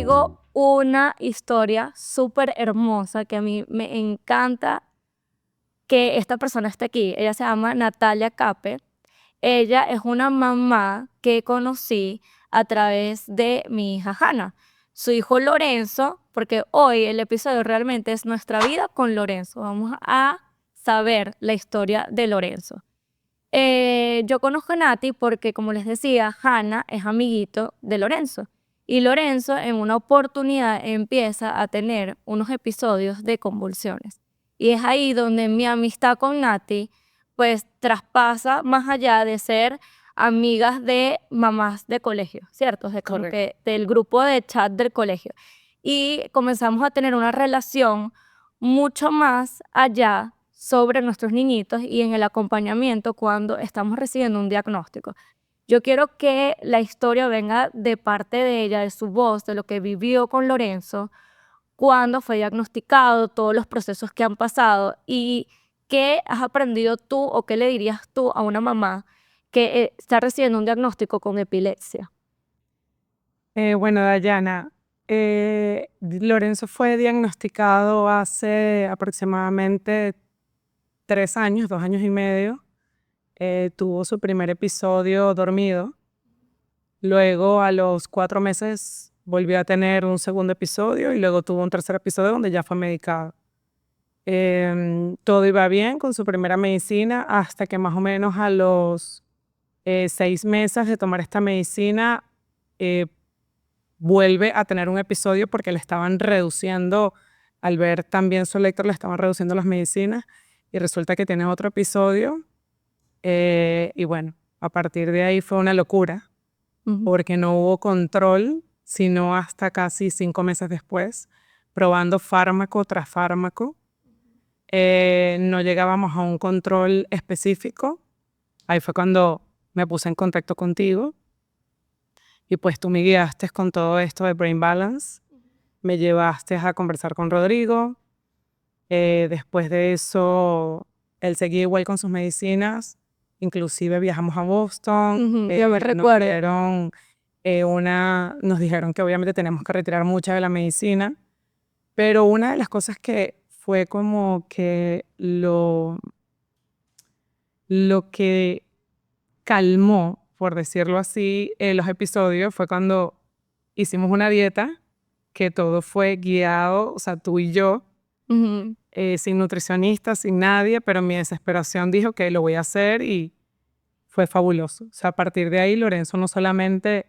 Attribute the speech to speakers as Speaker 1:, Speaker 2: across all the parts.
Speaker 1: traigo una historia súper hermosa que a mí me encanta que esta persona esté aquí. Ella se llama Natalia Cape. Ella es una mamá que conocí a través de mi hija Hannah, su hijo Lorenzo, porque hoy el episodio realmente es nuestra vida con Lorenzo. Vamos a saber la historia de Lorenzo. Yo conozco a Nati porque, como les decía, Hannah es amiguito de Lorenzo. Y Lorenzo en una oportunidad empieza a tener unos episodios de convulsiones. Y es ahí donde mi amistad con Nati pues traspasa más allá de ser amigas de mamás de colegio, ¿cierto? De como que del grupo de chat del colegio. Y comenzamos a tener una relación mucho más allá sobre nuestros niñitos y en el acompañamiento cuando estamos recibiendo un diagnóstico. Yo quiero que la historia venga de parte de ella, de su voz, de lo que vivió con Lorenzo, cuando fue diagnosticado, todos los procesos que han pasado y qué has aprendido tú o qué le dirías tú a una mamá que está recibiendo un diagnóstico con epilepsia.
Speaker 2: Bueno, Dayana, Lorenzo fue diagnosticado hace aproximadamente 3 años, 2 años y medio. Tuvo su primer episodio dormido. Luego, a los 4 meses, volvió a tener un segundo episodio y luego tuvo un tercer episodio donde ya fue medicado. Todo iba bien con su primera medicina hasta que más o menos a los 6 meses de tomar esta medicina, vuelve a tener un episodio porque le estaban reduciendo, al ver también su electro, le estaban reduciendo las medicinas y resulta que tiene otro episodio. Y bueno, a partir de ahí fue una locura porque no hubo control, sino hasta casi 5 meses después, probando fármaco tras fármaco. No llegábamos a un control específico. Ahí fue cuando me puse en contacto contigo y pues tú me guiaste con todo esto de Brain Balance. Me llevaste a conversar con Rodrigo. Después de eso, él seguía igual con sus medicinas. Inclusive viajamos a Boston.
Speaker 1: Yo me recuerdo.
Speaker 2: Nos dijeron que obviamente tenemos que retirar mucha de la medicina. Pero una de las cosas que fue como que lo que calmó, por decirlo así, los episodios fue cuando hicimos una dieta que todo fue guiado, o sea, tú y yo, sin nutricionista, sin nadie, pero mi desesperación dijo que lo voy a hacer y fue fabuloso. O sea, a partir de ahí Lorenzo no solamente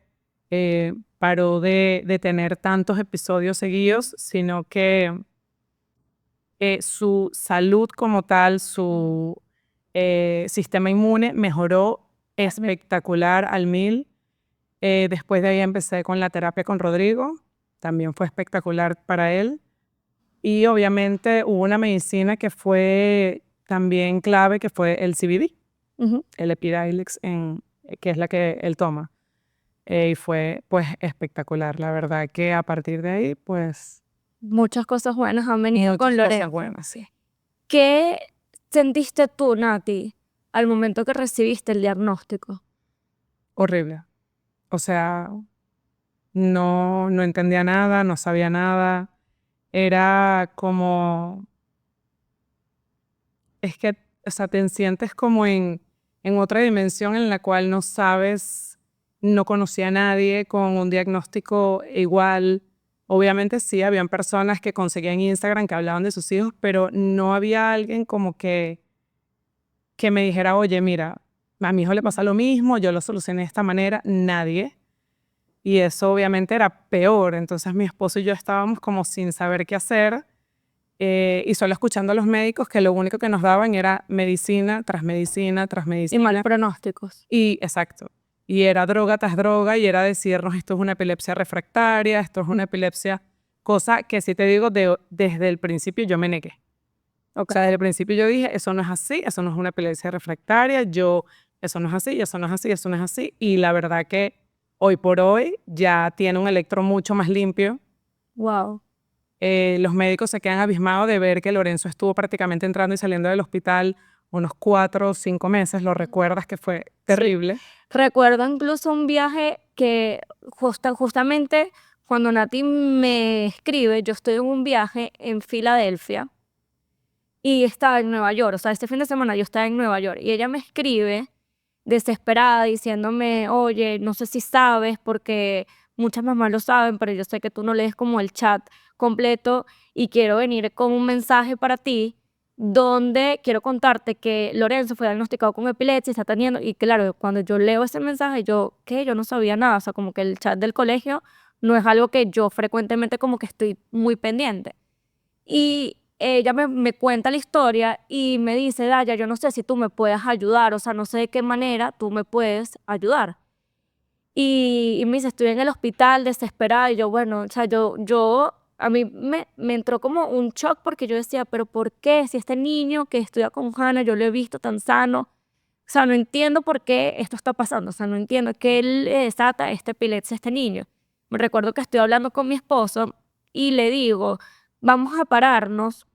Speaker 2: paró de tener tantos episodios seguidos, sino que su salud como tal, su sistema inmune mejoró espectacular al 1000. Después de ahí empecé con la terapia con Rodrigo, también fue espectacular para él. Y obviamente hubo una medicina que fue también clave, que fue el CBD, el Epidiolex, que es la que él toma. Y fue pues espectacular, la verdad que a partir de ahí pues...
Speaker 1: Muchas cosas buenas han venido con Lorenzo.
Speaker 2: Cosas buenas, sí.
Speaker 1: ¿Qué sentiste tú, Nati, al momento que recibiste el diagnóstico?
Speaker 2: Horrible. O sea, no entendía nada, no sabía nada. Era como... Es que, o sea, te sientes como en otra dimensión en la cual no sabes, no conocía a nadie con un diagnóstico igual. Obviamente sí, habían personas que conseguían Instagram que hablaban de sus hijos, pero no había alguien como que me dijera, oye, mira, a mi hijo le pasa lo mismo, yo lo solucioné de esta manera. Nadie. Y eso obviamente era peor. Entonces mi esposo y yo estábamos como sin saber qué hacer y solo escuchando a los médicos que lo único que nos daban era medicina tras medicina tras medicina.
Speaker 1: Y malos pronósticos.
Speaker 2: Y exacto. Y era droga tras droga y era decirnos esto es una epilepsia refractaria, esto es una epilepsia, cosa que si te digo desde el principio yo me negué. O sea, desde el principio yo dije, eso no es así, eso no es una epilepsia refractaria, eso no es así, eso no es así, eso no es así. Y la verdad que hoy por hoy ya tiene un electro mucho más limpio.
Speaker 1: Wow.
Speaker 2: Los médicos se quedan abismados de ver que Lorenzo estuvo prácticamente entrando y saliendo del hospital unos 4 o 5 meses. ¿Lo recuerdas que fue terrible?
Speaker 1: Sí. Recuerdo incluso un viaje que justamente cuando Nati me escribe, yo estoy en un viaje en Filadelfia y estaba en Nueva York. O sea, este fin de semana yo estaba en Nueva York y ella me escribe desesperada diciéndome, oye, no sé si sabes, porque muchas mamás lo saben, pero yo sé que tú no lees como el chat completo y quiero venir con un mensaje para ti donde quiero contarte que Lorenzo fue diagnosticado con epilepsia y está teniendo, y claro, cuando yo leo ese mensaje, yo, ¿qué? Yo no sabía nada, o sea, como que el chat del colegio no es algo que yo frecuentemente como que estoy muy pendiente. Y ella me cuenta la historia y me dice, Daya, yo no sé si tú me puedes ayudar, o sea, no sé de qué manera tú me puedes ayudar. Y me dice, estoy en el hospital desesperada. Y yo, bueno, o sea, a mí me entró como un shock porque yo decía, pero ¿por qué? Si este niño que estudia con Hannah, yo lo he visto tan sano. O sea, no entiendo por qué esto está pasando. O sea, no entiendo qué le desata esta epilepsia a este niño. Me recuerdo que estoy hablando con mi esposo y le digo, vamos a pararnos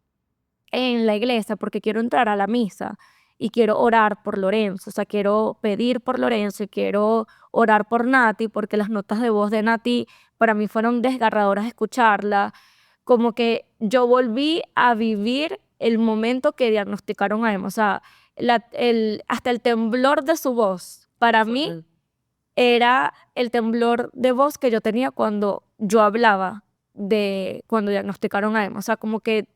Speaker 1: en la iglesia porque quiero entrar a la misa y quiero orar por Lorenzo, o sea, quiero pedir por Lorenzo y quiero orar por Nati porque las notas de voz de Nati para mí fueron desgarradoras escucharla, como que yo volví a vivir el momento que diagnosticaron a Emma, o sea, hasta el temblor de su voz para mí era el temblor de voz que yo tenía cuando yo hablaba de cuando diagnosticaron a Emma, o sea, como que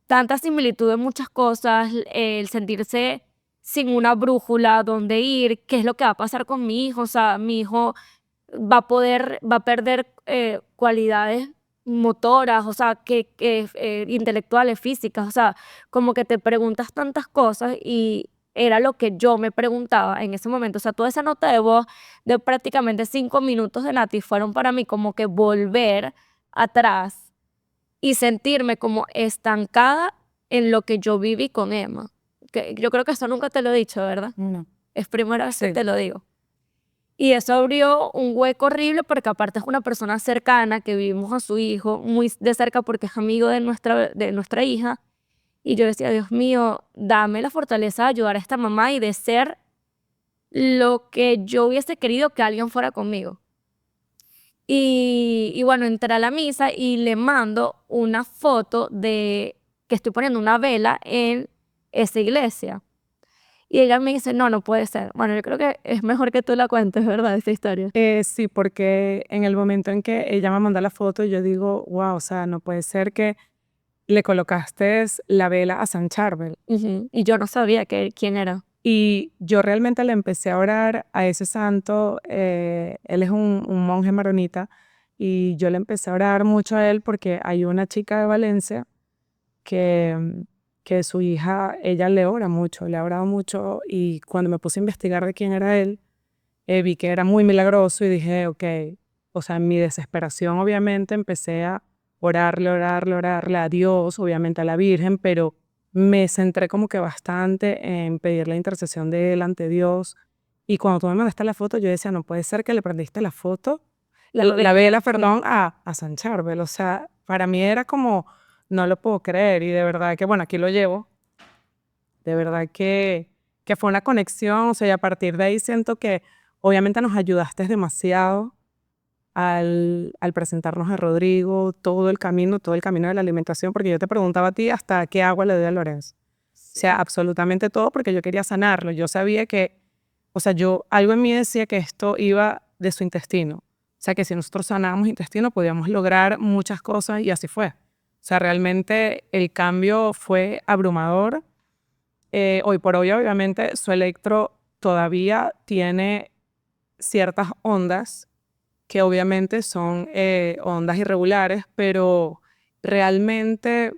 Speaker 1: tanta similitud en muchas cosas, el sentirse sin una brújula, dónde ir, qué es lo que va a pasar con mi hijo, o sea, mi hijo va a perder cualidades motoras, o sea, intelectuales, físicas, o sea, como que te preguntas tantas cosas y era lo que yo me preguntaba en ese momento, o sea, toda esa nota de voz de prácticamente 5 minutos de Nati fueron para mí como que volver atrás y sentirme como estancada en lo que yo viví con Emma. Que yo creo que eso nunca te lo he dicho, ¿verdad?
Speaker 2: No.
Speaker 1: Es primera vez que
Speaker 2: Sí.
Speaker 1: te lo digo. Y eso abrió un hueco horrible porque aparte es una persona cercana que vivimos a su hijo muy de cerca porque es amigo de nuestra hija. Y yo decía, Dios mío, dame la fortaleza de ayudar a esta mamá y de ser lo que yo hubiese querido que alguien fuera conmigo. Y bueno, entré a la misa y le mando una foto de que estoy poniendo una vela en esa iglesia. Y ella me dice, no, no puede ser. Bueno, yo creo que es mejor que tú la cuentes, ¿verdad? Esta historia.
Speaker 2: Sí, porque en el momento en que ella me manda la foto, yo digo, wow, o sea, no puede ser que le colocaste la vela a San Charbel.
Speaker 1: Y yo no sabía quién era.
Speaker 2: Y yo realmente le empecé a orar a ese santo, él es un monje maronita, y yo le empecé a orar mucho a él porque hay una chica de Valencia que, que su hija, ella le ora mucho, le ha orado mucho, y cuando me puse a investigar de quién era él, vi que era muy milagroso y dije, ok, o sea, en mi desesperación obviamente empecé a orarle a Dios, obviamente a la Virgen, pero me centré como que bastante en pedir la intercesión de él ante Dios. Y cuando tú me mandaste la foto, yo decía, no puede ser que le prendiste la foto, la vela, perdón, a San Charbel. O sea, para mí era como, no lo puedo creer. Y de verdad que, bueno, aquí lo llevo. De verdad que fue una conexión. O sea, y a partir de ahí siento que obviamente nos ayudaste demasiado al presentarnos a Rodrigo, todo el camino de la alimentación, porque yo te preguntaba a ti hasta qué agua le doy a Lorenzo. O sea, absolutamente todo porque yo quería sanarlo. Yo sabía que, o sea, algo en mí decía que esto iba de su intestino. O sea, que si nosotros sanábamos intestino podíamos lograr muchas cosas y así fue. O sea, realmente el cambio fue abrumador. Hoy por hoy, obviamente, su electro todavía tiene ciertas ondas que obviamente son ondas irregulares, pero realmente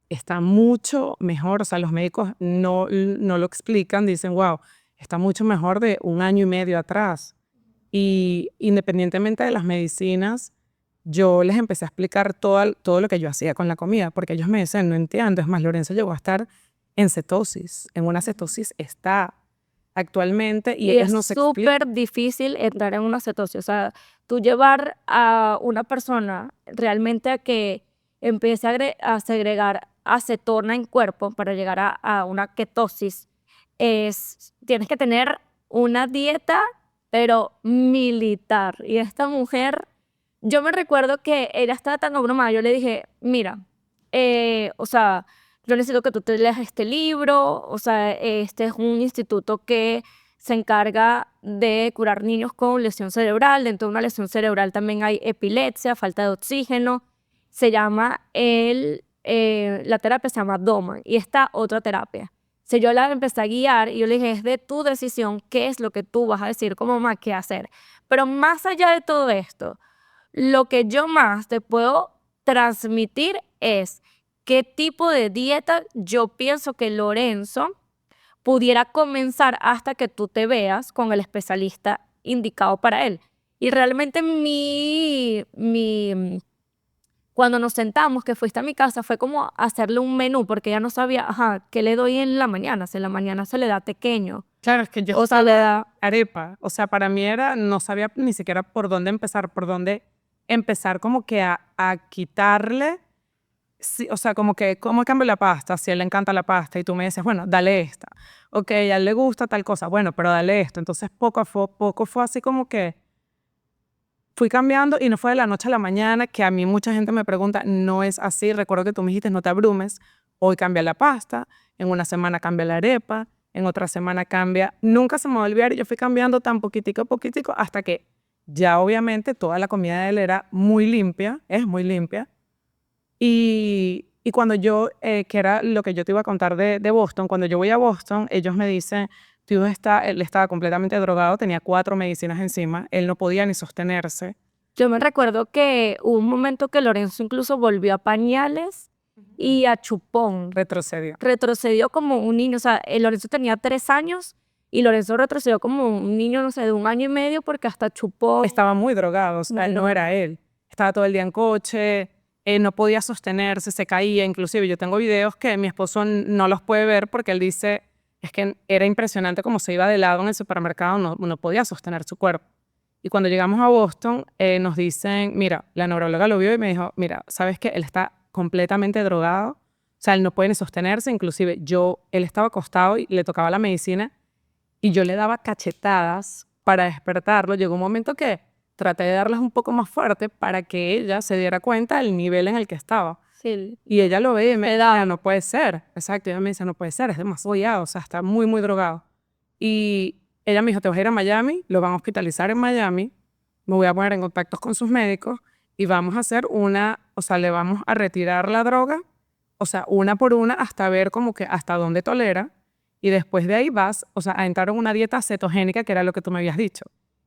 Speaker 2: está mucho mejor. O sea, los médicos no lo explican, dicen, wow, está mucho mejor de un año y medio atrás. Y independientemente de las medicinas, yo les empecé a explicar todo lo que yo hacía con la comida, porque ellos me decían, no entiendo. Es más, Lorenzo llegó a estar en cetosis, en una cetosis está actualmente y
Speaker 1: Y
Speaker 2: ellos
Speaker 1: es
Speaker 2: no se explican.
Speaker 1: súper difícil entrar en una cetosis. O sea, tú llevar a una persona realmente a que empiece a segregar acetona en cuerpo para llegar a una ketosis, tienes que tener una dieta, pero militar. Y esta mujer Yo me recuerdo que ella estaba tan abrumada, yo le dije, mira, o sea, yo necesito que tú te leas este libro, o sea, este es un instituto que se encarga de curar niños con lesión cerebral. Dentro de una lesión cerebral también hay epilepsia, falta de oxígeno. Se llama la terapia se llama Doman y esta otra terapia. Si yo la empecé a guiar y yo le dije, es de tu decisión qué es lo que tú vas a decir como mamá qué hacer. Pero más allá de todo esto, lo que yo más te puedo transmitir es qué tipo de dieta yo pienso que Lorenzo pudiera comenzar hasta que tú te veas con el especialista indicado para él. Y realmente cuando nos sentamos, que fuiste a mi casa, fue como hacerle un menú, porque ya no sabía, ajá, ¿qué le doy en la mañana? Si en la mañana se le da pequeño,
Speaker 2: Claro, es que yo
Speaker 1: o sea, le da...
Speaker 2: arepa, o sea, para mí era, no sabía ni siquiera por dónde empezar como que a quitarle, sí, o sea, como que, ¿cómo cambio la pasta? Si a él le encanta la pasta y tú me dices, bueno, dale esta, ok, a él le gusta tal cosa, bueno, pero dale esto. Entonces, poco fue así como que fui cambiando y no fue de la noche a la mañana, que a mí mucha gente me pregunta, no es así, recuerdo que tú me dijiste, no te abrumes, hoy cambia la pasta, en una semana cambia la arepa, en otra semana cambia, nunca se me va a olvidar, y yo fui cambiando tan poquitico a poquitico hasta que ya obviamente toda la comida de él era muy limpia, es muy limpia, y cuando yo, que era lo que yo te iba a contar de Boston, cuando yo voy a Boston, ellos me dicen, tu hijo él estaba completamente drogado, tenía 4 medicinas encima, él no podía ni sostenerse.
Speaker 1: Yo me recuerdo que hubo un momento que Lorenzo incluso volvió a pañales y a chupón.
Speaker 2: Retrocedió.
Speaker 1: Retrocedió como un niño, o sea, Lorenzo tenía 3 años y Lorenzo retrocedió como un niño, no sé, de 1 año y medio porque hasta chupó.
Speaker 2: Estaba muy drogado, o sea, él no
Speaker 1: No.
Speaker 2: era él. Estaba todo el día en coche, no podía sostenerse, se caía. Inclusive yo tengo videos que mi esposo no los puede ver porque él dice, es que era impresionante cómo se iba de lado en el supermercado, no podía sostener su cuerpo. Y cuando llegamos a Boston, nos dicen, mira, la neuróloga lo vio y me dijo, mira, ¿sabes qué? Él está completamente drogado, o sea, él no puede ni sostenerse. Inclusive él estaba acostado y le tocaba la medicina y yo le daba cachetadas para despertarlo. Llegó un momento que traté de darlas un poco más fuerte para que ella se diera cuenta del nivel en el que estaba.
Speaker 1: Sí,
Speaker 2: Y ella lo ve y me
Speaker 1: edad.
Speaker 2: dice, no puede ser. Exacto, ella me dice, no puede ser, es demasiado ya, o sea, está muy, muy drogado. Y ella me dijo, te vas a ir a Miami, lo van a hospitalizar en Miami, me voy a poner en contacto con sus médicos y vamos a hacer o sea, le vamos a retirar la droga, o sea, una por una hasta ver como que hasta dónde tolera y después de ahí vas, o sea, a entrar en una dieta cetogénica, que era lo que tú me habías dicho.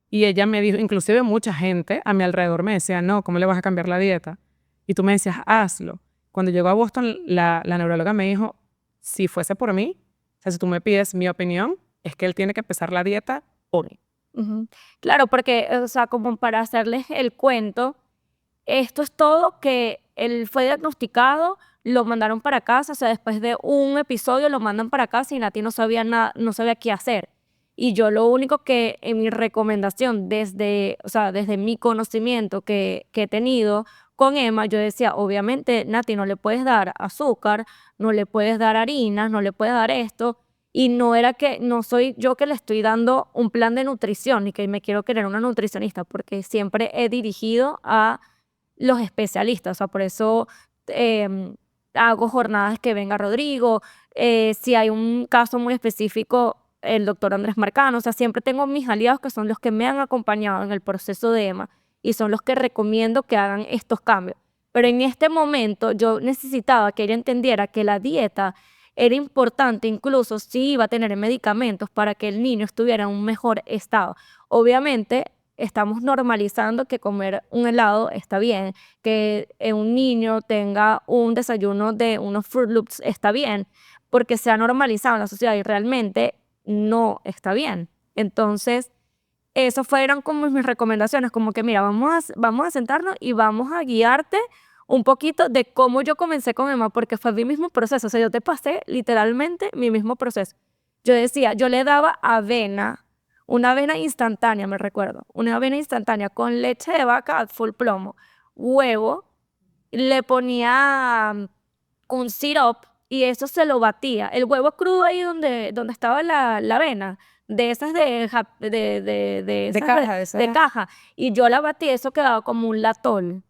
Speaker 2: Y ella me dijo, inclusive mucha gente a mi alrededor me decía, no, ¿cómo le vas a cambiar la dieta? Y tú me decías, hazlo. Cuando llegó a Boston, la neuróloga me dijo, si fuese por mí, o sea, si tú me pides mi opinión, es que él tiene que empezar la dieta hoy.
Speaker 1: Ujú. Claro, porque, o sea, como para hacerles el cuento, esto es todo que él fue diagnosticado, lo mandaron para casa, o sea, después de un episodio lo mandan para casa y Nati no sabía nada, no sabía qué hacer. Y yo lo único que en mi recomendación desde, o sea, desde mi conocimiento que he tenido con Emma, yo decía, obviamente, Nati, no le puedes dar azúcar, no le puedes dar harinas, no le puedes dar esto. Y no era que, no soy yo que le estoy dando un plan de nutrición y que me quiero querer una nutricionista, porque siempre he dirigido a los especialistas, o sea, por eso hago jornadas que venga Rodrigo, si hay un caso muy específico, el doctor Andrés Marcano, o sea, siempre tengo mis aliados que son los que me han acompañado en el proceso de EMA y son los que recomiendo que hagan estos cambios. Pero en este momento yo necesitaba que ella entendiera que la dieta era importante, incluso si iba a tener medicamentos para que el niño estuviera en un mejor estado. Obviamente, estamos normalizando que comer un helado está bien, que un niño tenga un desayuno de unos Fruit Loops está bien, porque se ha normalizado en la sociedad y realmente no está bien. Entonces, eso fueron como mis recomendaciones, como que mira, vamos a sentarnos y vamos a guiarte un poquito de cómo yo comencé con Emma, porque fue mi mismo proceso, o sea, yo te pasé literalmente mi mismo proceso. Yo decía, yo le daba avena, una avena instantánea, me recuerdo, una avena instantánea con leche de vaca a full plomo, huevo, le ponía un syrup y eso se lo batía. El huevo crudo ahí donde estaba la avena, de esas de esas
Speaker 2: caja,
Speaker 1: de caja. Y yo la batí, eso quedaba como un latón.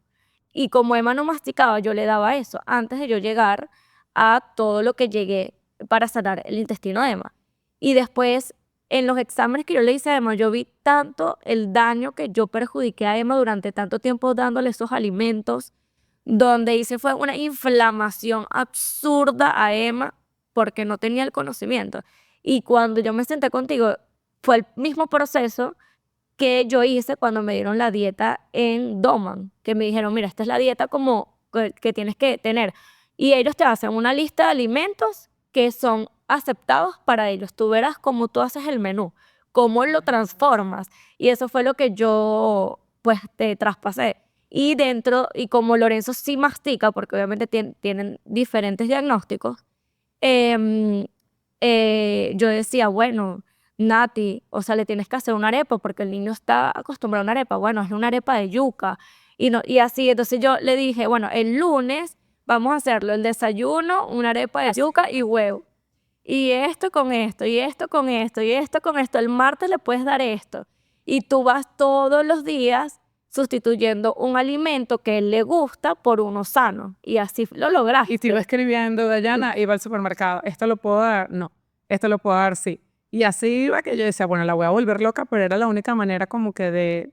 Speaker 1: Y como Emma no masticaba, yo le daba eso antes de yo llegar a todo lo que llegué para sanar el intestino de Emma. Y después, en los exámenes que yo le hice a Emma, yo vi tanto el daño que yo perjudiqué a Emma durante tanto tiempo dándole esos alimentos, donde hice fue una inflamación absurda a Emma porque no tenía el conocimiento. Y cuando yo me senté contigo, fue el mismo proceso que yo hice cuando me dieron la dieta en Doman, que me dijeron, mira, esta es la dieta como que tienes que tener. Y ellos te hacen una lista de alimentos que son aceptados para ellos. Tú verás cómo tú haces el menú, cómo lo transformas. Y eso fue lo que yo, pues, te traspasé. Y dentro, y como Lorenzo sí mastica, porque obviamente tienen diferentes diagnósticos, em, yo decía, bueno, Nati, o sea, le tienes que hacer una arepa porque el niño está acostumbrado a una arepa. Bueno, es una arepa de yuca. Y, no, y así, entonces yo le dije, bueno, el lunes vamos a hacerlo, el desayuno, una arepa de yuca y huevo. Y esto con esto, y esto con esto, y esto con esto. El martes le puedes dar esto. Y tú vas todos los días sustituyendo un alimento que a él le gusta por uno sano. Y así lo lograste.
Speaker 2: Y te iba escribiendo, Dayana, iba al supermercado, ¿esto lo puedo dar? No. ¿Esto lo puedo dar? Sí. Y así iba que yo decía, bueno, la voy a volver loca, pero era la única manera como que de...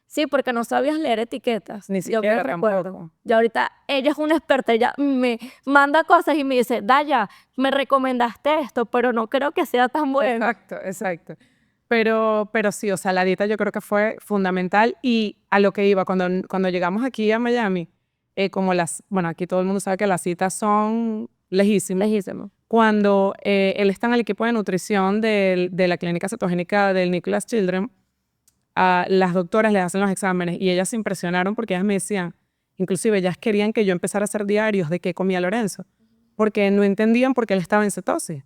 Speaker 1: Sí, porque no sabías leer etiquetas.
Speaker 2: Ni
Speaker 1: Yo me
Speaker 2: siquiera
Speaker 1: recuerdo.
Speaker 2: tampoco.
Speaker 1: Y ahorita ella es una experta, ella me manda cosas y me dice, Daya, me recomendaste esto, pero no creo que sea tan bueno.
Speaker 2: Exacto, exacto. Pero sí, o sea, la dieta yo creo que fue fundamental y a lo que iba, cuando llegamos aquí a Miami, como bueno, aquí todo el mundo sabe que las citas son lejísimas.
Speaker 1: Lejísimo.
Speaker 2: Cuando él está en el equipo de nutrición de la clínica cetogénica del Nicholas Children, las doctoras le hacen los exámenes y ellas se impresionaron porque ellas me decían, inclusive ellas querían que yo empezara a hacer diarios de qué comía Lorenzo, porque no entendían por qué él estaba en cetosis.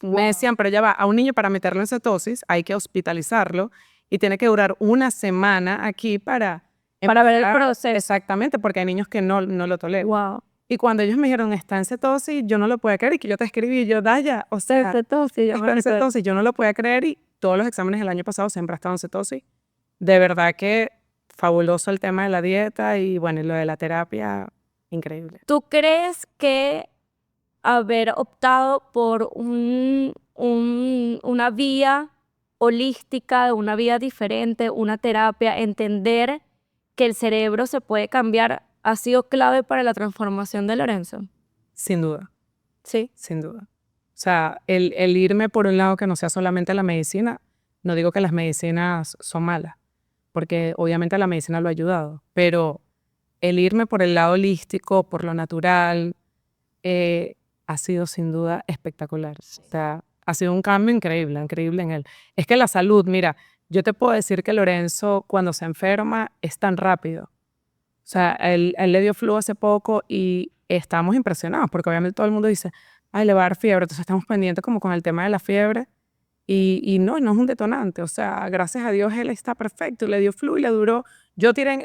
Speaker 2: Me decían, pero ya va, a un niño para meterlo en cetosis hay que hospitalizarlo y tiene que durar una semana aquí para
Speaker 1: ver el proceso.
Speaker 2: Exactamente, porque hay niños que no lo toleran.
Speaker 1: Wow.
Speaker 2: Y cuando ellos me dijeron, está en cetosis, yo no lo podía creer y que yo te escribí y yo, Daya, o sea,
Speaker 1: Cetosis, yo me
Speaker 2: está en
Speaker 1: recuerdo.
Speaker 2: cetosis, yo no lo podía creer y todos los exámenes del año pasado siempre ha estado en cetosis. De verdad que fabuloso el tema de la dieta y bueno, y lo de la terapia, increíble.
Speaker 1: ¿Tú crees que haber optado por una vía holística, una vía diferente, una terapia, entender que el cerebro se puede cambiar, ha sido clave para la transformación de Lorenzo?
Speaker 2: Sin duda,
Speaker 1: Sí.
Speaker 2: sin duda. O sea, el irme por un lado que no sea solamente la medicina, no digo que las medicinas son malas, porque obviamente la medicina lo ha ayudado, pero el irme por el lado holístico, por lo natural, ha sido sin duda espectacular. O sea, ha sido un cambio increíble, increíble en él. Es que la salud, mira, yo te puedo decir que Lorenzo cuando se enferma es tan rápido. O sea, él le dio flu hace poco y estamos impresionados porque obviamente todo el mundo dice, ay, le va a dar fiebre. Entonces estamos pendientes como con el tema de la fiebre y no es un detonante. O sea, gracias a Dios él está perfecto. Le dio flu y le duró.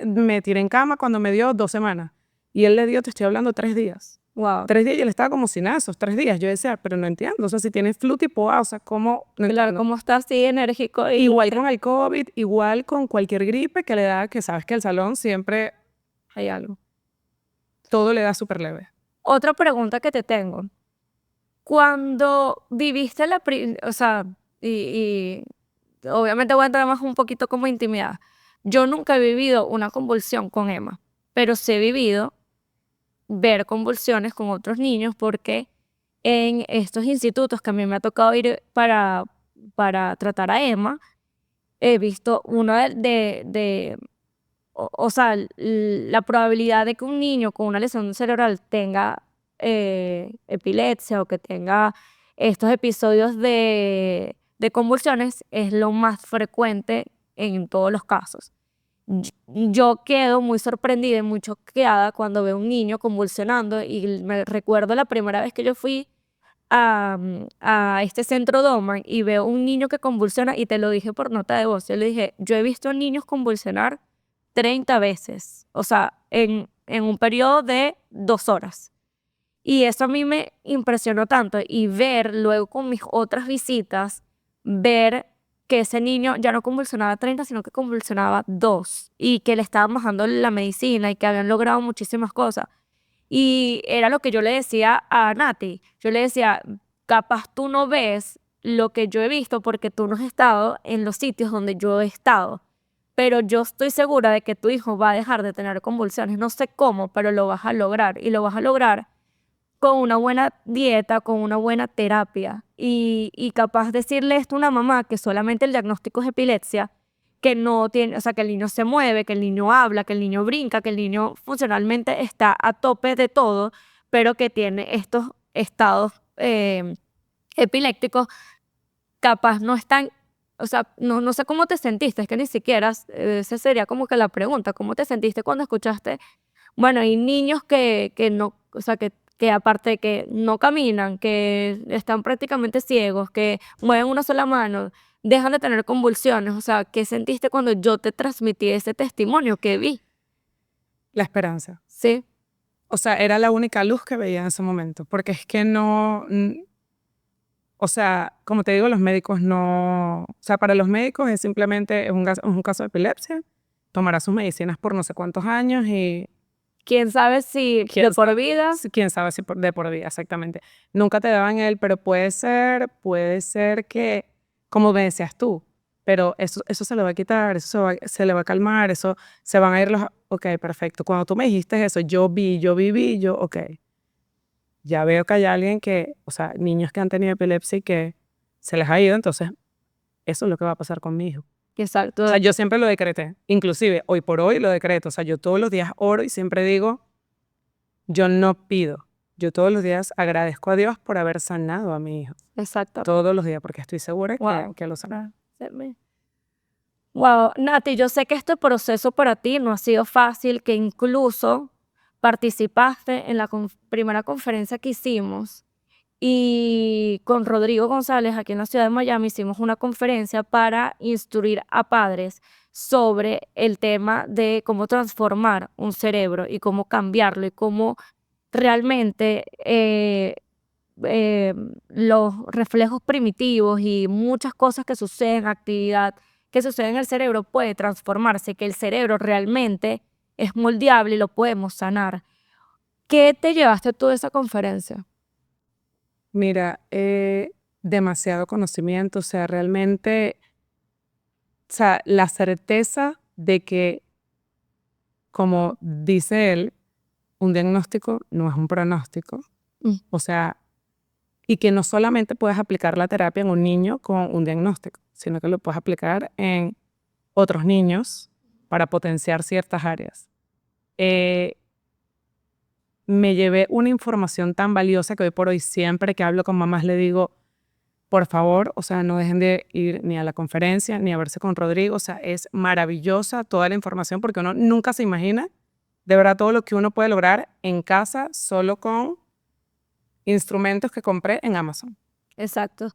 Speaker 2: Me tiré en cama cuando me dio 2 semanas y él le dio, te estoy hablando, 3 días.
Speaker 1: Wow.
Speaker 2: 3 días y él estaba como sin esos 3 días. Yo decía, pero no entiendo. O sea, si tienes flu tipo A, o sea, ¿cómo? No
Speaker 1: Claro,
Speaker 2: entiendo.
Speaker 1: como está así enérgico.
Speaker 2: Igual con el COVID, igual con cualquier gripe que le da, que sabes que el salón siempre hay algo. Todo le da súper leve.
Speaker 1: Otra pregunta que te tengo. Cuando viviste o sea, y obviamente voy a entrar más un poquito como intimidad. Yo nunca he vivido una convulsión con Emma, pero sí he vivido ver convulsiones con otros niños porque en estos institutos que a mí me ha tocado ir para tratar a Emma, he visto una o sea, la probabilidad de que un niño con una lesión cerebral tenga epilepsia o que tenga estos episodios de convulsiones es lo más frecuente en todos los casos. Yo quedo muy sorprendida y muy choqueada cuando veo un niño convulsionando y me recuerdo la primera vez que yo fui a este centro Doman y veo un niño que convulsiona y te lo dije por nota de voz. Yo le dije, yo he visto niños convulsionar 30 veces, o sea, en un periodo de 2 horas. Y eso a mí me impresionó tanto y ver luego con mis otras visitas, ver que ese niño ya no convulsionaba 30, sino que convulsionaba 2 y que le estaban bajando la medicina y que habían logrado muchísimas cosas. Y era lo que yo le decía a Nati. Yo le decía, capaz tú no ves lo que yo he visto porque tú no has estado en los sitios donde yo he estado. Pero yo estoy segura de que tu hijo va a dejar de tener convulsiones. No sé cómo, pero lo vas a lograr. Y lo vas a lograr con una buena dieta, con una buena terapia. Y capaz decirle esto a una mamá que solamente el diagnóstico es epilepsia, que no tiene, o sea, que el niño se mueve, que el niño habla, que el niño brinca, que el niño funcionalmente está a tope de todo, pero que tiene estos estados epilépticos, capaz no están, o sea, no sé cómo te sentiste, es que ni siquiera, esa sería como que la pregunta, ¿cómo te sentiste cuando escuchaste? Bueno, hay niños que no, o sea, que aparte de que no caminan, que están prácticamente ciegos, que mueven una sola mano, dejan de tener convulsiones. O sea, ¿qué sentiste cuando yo te transmití ese testimonio que vi?
Speaker 2: La esperanza.
Speaker 1: Sí,
Speaker 2: O sea, era la única luz que veía en ese momento, porque es que no, o sea, como te digo, los médicos no, o sea, para los médicos es simplemente un caso de epilepsia, tomará sus medicinas por no sé cuántos años y
Speaker 1: quién sabe si de por vida.
Speaker 2: quién sabe si de por vida, exactamente. Nunca te daban él, pero puede ser que, como me decías tú, pero eso se le va a quitar, se le va a calmar, eso se van a ir los... Ok, perfecto. Cuando tú me dijiste eso, yo viví, ok. Ya veo que hay alguien que, o sea, niños que han tenido epilepsia y que se les ha ido, entonces eso es lo que va a pasar con mi hijo.
Speaker 1: Exacto.
Speaker 2: O sea, yo siempre lo decreté, inclusive hoy por hoy lo decreto, o sea, yo todos los días oro y siempre digo, yo no pido, yo todos los días agradezco a Dios por haber sanado a mi hijo,
Speaker 1: Exacto.
Speaker 2: todos los días, porque estoy segura
Speaker 1: Wow.
Speaker 2: que lo sanó.
Speaker 1: Wow, Nati, yo sé que este proceso para ti no ha sido fácil, que incluso participaste en la primera conferencia que hicimos y con Rodrigo González aquí en la ciudad de Miami hicimos una conferencia para instruir a padres sobre el tema de cómo transformar un cerebro y cómo cambiarlo y cómo realmente los reflejos primitivos y muchas cosas que suceden, actividad que sucede en el cerebro puede transformarse, que el cerebro realmente es moldeable y lo podemos sanar. ¿Qué te llevaste tú de esa conferencia?
Speaker 2: Mira, demasiado conocimiento, o sea, realmente, o sea, la certeza de que, como dice él, un diagnóstico no es un pronóstico,
Speaker 1: Mm.
Speaker 2: o sea, y que no solamente puedes aplicar la terapia en un niño con un diagnóstico, sino que lo puedes aplicar en otros niños para potenciar ciertas áreas. Eh, Me llevé una información tan valiosa que hoy por hoy siempre que hablo con mamás le digo, por favor, o sea, no dejen de ir ni a la conferencia ni a verse con Rodrigo, o sea, es maravillosa toda la información porque uno nunca se imagina de verdad todo lo que uno puede lograr en casa solo con instrumentos que compré en Amazon.
Speaker 1: Exacto.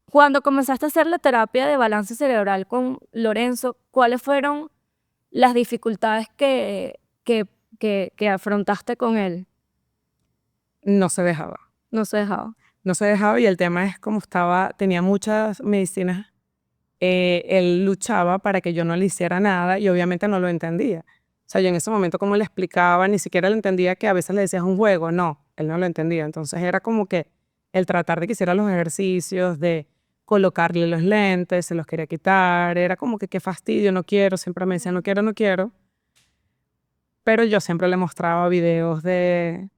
Speaker 1: Cuando comenzaste a hacer la terapia de balance cerebral con Lorenzo, ¿cuáles fueron las dificultades que afrontaste con él?
Speaker 2: No se dejaba.
Speaker 1: No se dejaba.
Speaker 2: No se dejaba y el tema es como estaba, tenía muchas medicinas, él luchaba para que yo no le hiciera nada y obviamente no lo entendía. O sea, yo en ese momento como le explicaba, ni siquiera le entendía que a veces le decías un juego, no, él no lo entendía. Entonces era como que el tratar de que hiciera los ejercicios, de colocarle los lentes, se los quería quitar, era como que qué fastidio, no quiero, siempre me decía no quiero, no quiero. Pero yo siempre le mostraba videos de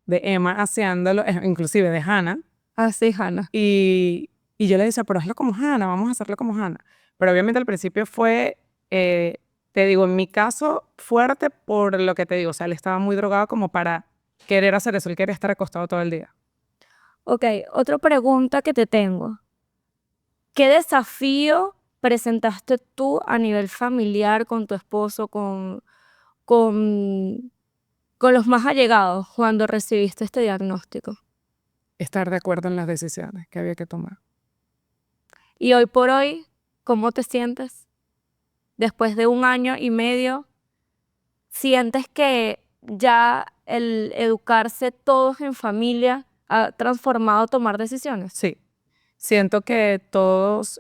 Speaker 2: Emma haciéndolo, inclusive de Hannah,
Speaker 1: Así, Hannah.
Speaker 2: y yo le decía, pero hazlo como Hannah, vamos a hacerlo como Hannah. Pero obviamente al principio fue, te digo, en mi caso, fuerte por lo que te digo. O sea, él estaba muy drogado como para querer hacer eso. Él quería estar acostado todo el día.
Speaker 1: Ok, otra pregunta que te tengo. ¿Qué desafío presentaste tú a nivel familiar con tu esposo, con, con los más allegados cuando recibiste este diagnóstico?
Speaker 2: Estar de acuerdo en las decisiones que había que tomar.
Speaker 1: Y hoy por hoy, ¿cómo te sientes? Después de 1 año y medio, ¿sientes que ya el educarse todos en familia ha transformado tomar decisiones?
Speaker 2: Sí, Siento que todos,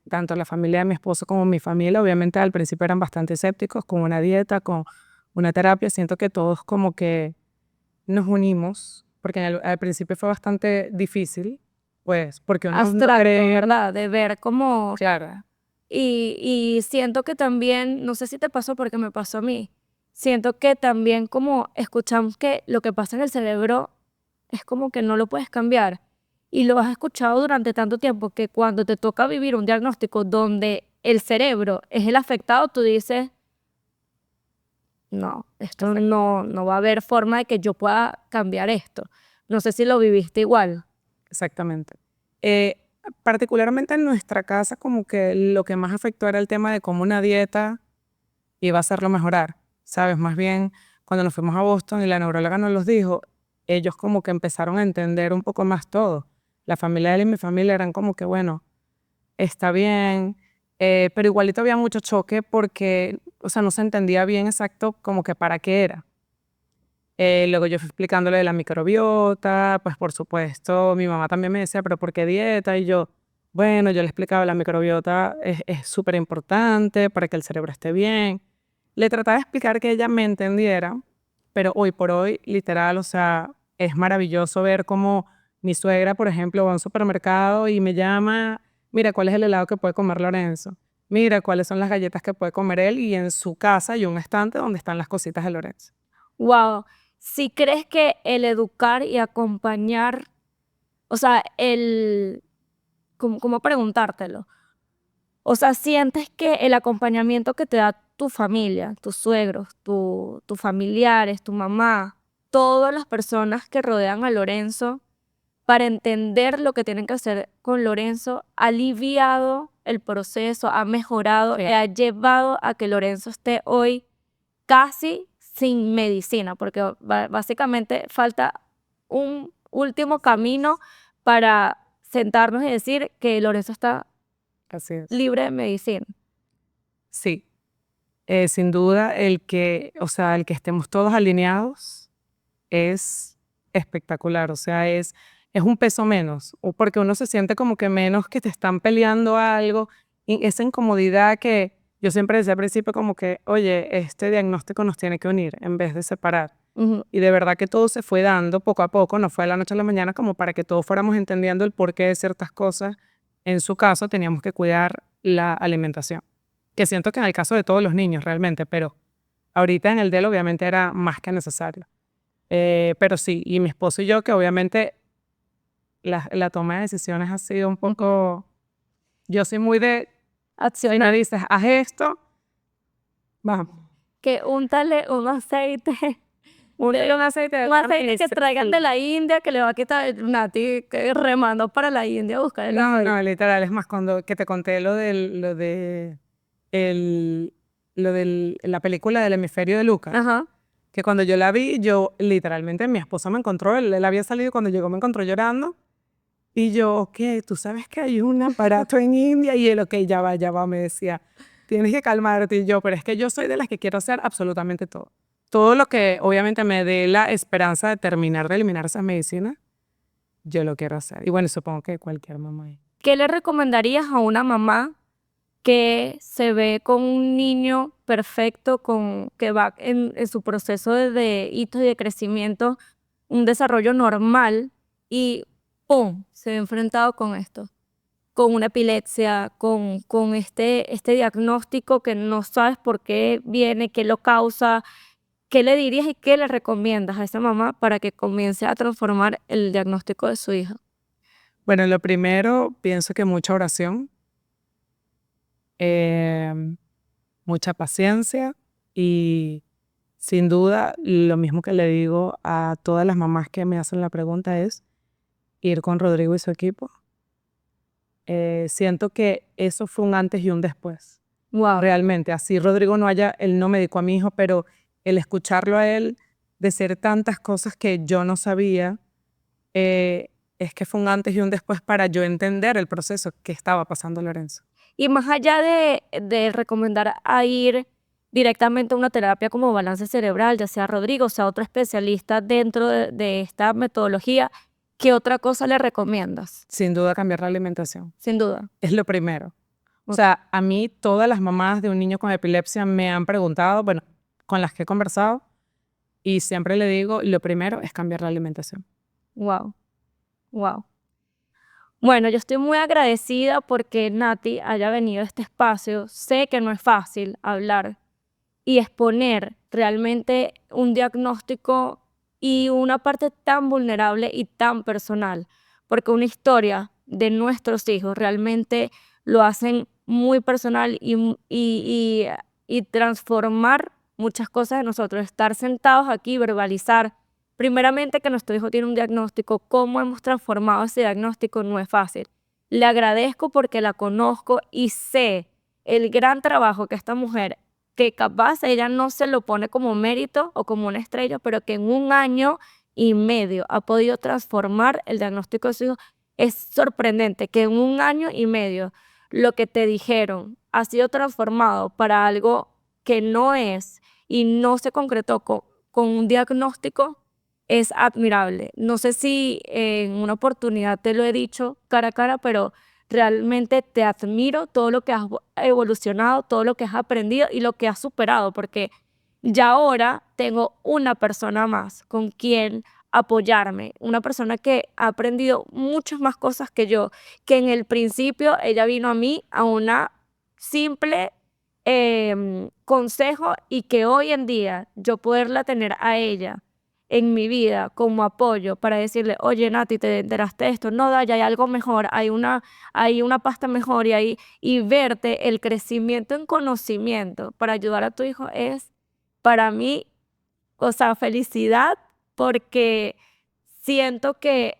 Speaker 2: tanto la familia de mi esposo como mi familia, obviamente al principio eran bastante escépticos con una dieta, con una terapia. Siento que todos como que nos unimos, porque al principio fue bastante difícil, pues, porque uno no
Speaker 1: Abstracto,
Speaker 2: cree,
Speaker 1: ¿verdad? De ver cómo...
Speaker 2: claro,
Speaker 1: Y siento que también, no sé si te pasó porque me pasó a mí, siento que también como escuchamos que lo que pasa en el cerebro es como que no lo puedes cambiar y lo has escuchado durante tanto tiempo que cuando te toca vivir un diagnóstico donde el cerebro es el afectado, tú dices, no, esto no va a haber forma de que yo pueda cambiar esto. No sé si lo viviste igual.
Speaker 2: exactamente. Eh, Particularmente en nuestra casa, como que lo que más afectó era el tema de cómo una dieta iba a hacerlo mejorar, ¿sabes? Más bien, cuando nos fuimos a Boston y la neuróloga nos los dijo, ellos como que empezaron a entender un poco más todo. La familia de él y mi familia eran como que, bueno, está bien, pero igualito había mucho choque porque, o sea, no se entendía bien exacto como que para qué era. Luego yo fui explicándole de la microbiota, pues por supuesto, mi mamá también me decía, pero ¿por qué dieta? Y yo, bueno, yo le explicaba, la microbiota es súper importante para que el cerebro esté bien. Le trataba de explicar que ella me entendiera, pero hoy por hoy, literal, o sea, es maravilloso ver cómo mi suegra, por ejemplo, va a un supermercado y me llama, mira, ¿cuál es el helado que puede comer Lorenzo? Mira, ¿cuáles son las galletas que puede comer él? Y en su casa hay un estante donde están las cositas de Lorenzo.
Speaker 1: Wow, si crees que el educar y acompañar, o sea, ¿cómo preguntártelo? O sea, sientes que el acompañamiento que te da tu familia, tus suegros, tus familiares, tu mamá, todas las personas que rodean a Lorenzo, para entender lo que tienen que hacer con Lorenzo, ha aliviado el proceso, ha mejorado,
Speaker 2: Sí.
Speaker 1: ha llevado a que Lorenzo esté hoy casi sin medicina, porque básicamente falta un último camino para sentarnos y decir que Lorenzo está
Speaker 2: Así es.
Speaker 1: libre de medicina.
Speaker 2: Sí, sin duda o sea, el que estemos todos alineados es espectacular, o sea, es un peso menos, o porque uno se siente como que menos que te están peleando algo, y esa incomodidad que yo siempre decía al principio como que, oye, este diagnóstico nos tiene que unir en vez de separar.
Speaker 1: Ujú.
Speaker 2: Y de verdad que todo se fue dando poco a poco, no fue de la noche a la mañana, como para que todos fuéramos entendiendo el porqué de ciertas cosas. En su caso, teníamos que cuidar la alimentación, que siento que en el caso de todos los niños realmente, pero ahorita en el de él obviamente era más que necesario. Pero sí, y mi esposo y yo, que obviamente la toma de decisiones ha sido un poco, yo soy muy de, si me dices, haz esto, vamos.
Speaker 1: Que úntale un aceite,
Speaker 2: Un aceite de
Speaker 1: un aceite que traigan de la India, que le va a quitar el Nati, que remando para la India a buscar el
Speaker 2: No,
Speaker 1: aceite.
Speaker 2: no, literal, es más, cuando que te conté el, la película del hemisferio de Lucas,
Speaker 1: Ajá.
Speaker 2: que cuando yo la vi, yo literalmente, mi esposo me encontró, él había salido, cuando llegó me encontró llorando, y yo, ok, tú sabes que hay un aparato en India, y él, ok, ya va, me decía, tienes que calmarte, y yo, pero es que yo soy de las que quiero hacer absolutamente todo. Todo lo que obviamente me dé la esperanza de terminar de eliminar esas medicinas, yo lo quiero hacer. Y bueno, supongo que cualquier mamá.
Speaker 1: ¿Qué le recomendarías a una mamá que se ve con un niño perfecto, que va en su proceso de hitos y de crecimiento, un desarrollo normal y ¡pum! Se ve enfrentado con esto, con una epilepsia, con este diagnóstico que no sabes por qué viene, qué lo causa? ¿Qué le dirías y qué le recomiendas a esa mamá para que comience a transformar el diagnóstico de su hija?
Speaker 2: Bueno, lo primero, pienso que mucha oración, eh, mucha paciencia y sin duda lo mismo que le digo a todas las mamás que me hacen la pregunta es ir con Rodrigo y su equipo. Siento que eso fue un antes y un después,
Speaker 1: Wow.
Speaker 2: realmente. Así Rodrigo no haya, él no me dedicó a mi hijo, pero el escucharlo a él decir tantas cosas que yo no sabía, es que fue un antes y un después para yo entender el proceso que estaba pasando Lorenzo.
Speaker 1: Y más allá de recomendar a ir directamente a una terapia como balance cerebral, ya sea Rodrigo, o sea otro especialista dentro de esta metodología, ¿qué otra cosa le recomiendas?
Speaker 2: Sin duda cambiar la alimentación.
Speaker 1: Sin duda.
Speaker 2: Es lo primero. O sea, a mí todas las mamás de un niño con epilepsia me han preguntado, bueno, con las que he conversado, y siempre le digo, lo primero es cambiar la alimentación.
Speaker 1: Wow. Wow. Bueno, yo estoy muy agradecida porque Nati haya venido a este espacio. Sé que no es fácil hablar y exponer realmente un diagnóstico y una parte tan vulnerable y tan personal, porque una historia de nuestros hijos realmente lo hacen muy personal y transformar muchas cosas de nosotros. Estar sentados aquí, verbalizar, primeramente que nuestro hijo tiene un diagnóstico, cómo hemos transformado ese diagnóstico no es fácil. Le agradezco porque la conozco y sé el gran trabajo que esta mujer, que capaz ella no se lo pone como mérito o como una estrella, pero que en 1 año y medio ha podido transformar el diagnóstico de su hijo. Es sorprendente que en 1 año y medio lo que te dijeron ha sido transformado para algo que no es y no se concretó con un diagnóstico. Es admirable. No sé si en una oportunidad te lo he dicho cara a cara, pero realmente te admiro todo lo que has evolucionado, todo lo que has aprendido y lo que has superado, porque ya ahora tengo una persona más con quien apoyarme, una persona que ha aprendido muchas más cosas que yo, que en el principio ella vino a mí a una simple consejo y que hoy en día yo poderla tener a ella en mi vida como apoyo para decirle, oye Nati, ¿te enteraste de esto? No, Daya, hay algo mejor, hay una pasta mejor y verte el crecimiento en conocimiento para ayudar a tu hijo es para mí, o sea, felicidad porque siento que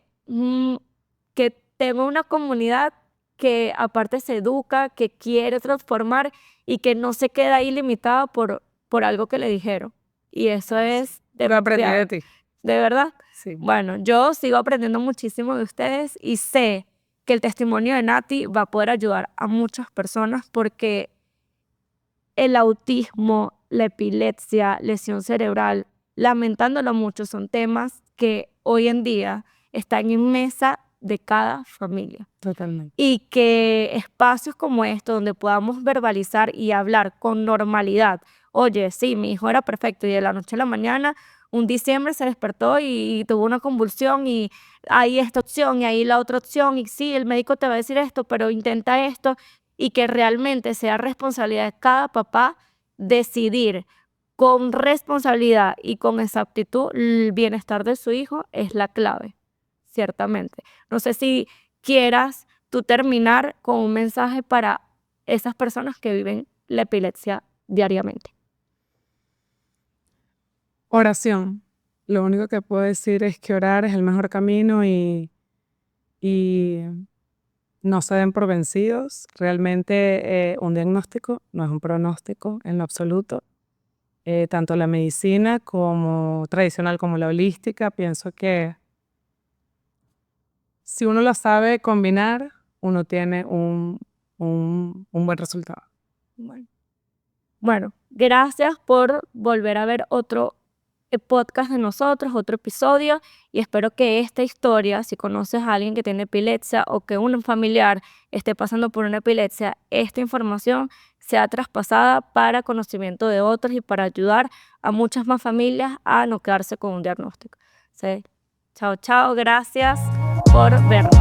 Speaker 1: tengo una comunidad que aparte se educa, que quiere transformar y que no se queda ahí limitada por algo que le dijeron. Y eso es
Speaker 2: Lo aprendí de
Speaker 1: demasiado.
Speaker 2: ti.
Speaker 1: ¿De verdad?
Speaker 2: Sí.
Speaker 1: Bueno, yo sigo aprendiendo muchísimo de ustedes y sé que el testimonio de Nati va a poder ayudar a muchas personas porque el autismo, la epilepsia, lesión cerebral, lamentándolo mucho, son temas que hoy en día están en mesa de cada familia.
Speaker 2: Totalmente.
Speaker 1: Y que espacios como estos, donde podamos verbalizar y hablar con normalidad, oye, sí, mi hijo era perfecto y de la noche a la mañana, un diciembre se despertó y tuvo una convulsión y hay esta opción y hay la otra opción y sí, el médico te va a decir esto, pero intenta esto y que realmente sea responsabilidad de cada papá decidir con responsabilidad y con exactitud el bienestar de su hijo es la clave, ciertamente. No sé si quieras tú terminar con un mensaje para esas personas que viven la epilepsia diariamente.
Speaker 2: Oración. Lo único que puedo decir es que orar es el mejor camino y no se den por vencidos. Realmente un diagnóstico no es un pronóstico en lo absoluto. Tanto la medicina como tradicional como la holística, pienso que si uno lo sabe combinar, uno tiene un buen resultado.
Speaker 1: Bueno, gracias por volver a ver otro podcast de nosotros, otro episodio, y espero que esta historia, si conoces a alguien que tiene epilepsia o que un familiar esté pasando por una epilepsia, esta información sea traspasada para conocimiento de otros y para ayudar a muchas más familias a no quedarse con un diagnóstico. ¿Sí? Chao, chao, gracias por vernos.